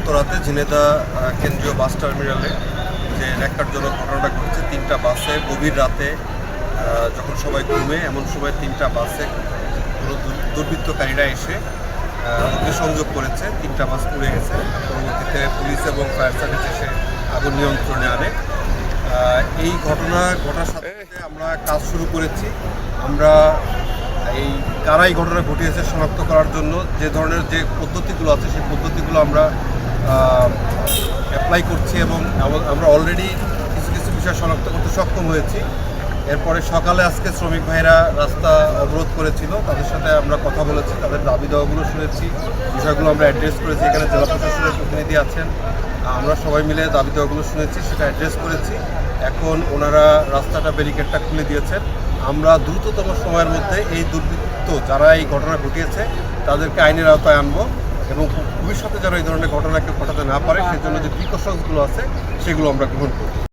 উত্তরাতে ঝিনেদা কেন্দ্রীয় বাস টার্মিনালে যে ন্যাক্কারজনক ঘটনাটা ঘটেছে, 3টা বাসে গভীর রাতে যখন সবাই ঘুমে এমন সময় 3টা বাসে কোনো দুর্বৃত্তকারীরা এসে অগ্নিসংযোগ করেছে। 3টা বাস পুড়ে গেছে। পরবর্তীতে পুলিশ এবং ফায়ার সার্ভিস এসে আগুন নিয়ন্ত্রণে আনে। এই ঘটনা ঘটার সাথে সাথে আমরা কাজ শুরু করেছি। আমরা এই কারা এই ঘটনা ঘটিয়েছে শনাক্ত করার জন্য যে ধরনের যে পদ্ধতিগুলো আছে সেই পদ্ধতিগুলো আমরা অ্যাপ্লাই করছি এবং আমরা অলরেডি কিছু কিছু বিষয় শনাক্ত করতে সক্ষম হয়েছি। এরপরে সকালে আজকে শ্রমিক ভাইরা রাস্তা অবরোধ করেছিল, তাদের সাথে আমরা কথা বলেছি, তাদের দাবি দেওয়াগুলো শুনেছি, বিষয়গুলো আমরা অ্যাড্রেস করেছি। এখানে জেলা প্রশাসনের প্রতিনিধি আছেন, আমরা সবাই মিলে দাবি দেওয়াগুলো শুনেছি, সেটা অ্যাড্রেস করেছি। এখন ওনারা রাস্তাটা ব্যারিকেডটা খুলে দিয়েছেন। আমরা দ্রুততম সময়ের মধ্যে এই দুর্বৃত্ত যারা এই ঘটনা ঘটিয়েছে তাদেরকে আইনের আওতায় আনবো এবং ভবিষ্যতে যারা এই ধরনের ঘটনাকে ঘটাতে না পারে সেজন্য যে প্রিকশনসগুলো আছে সেগুলো আমরা গ্রহণ করব।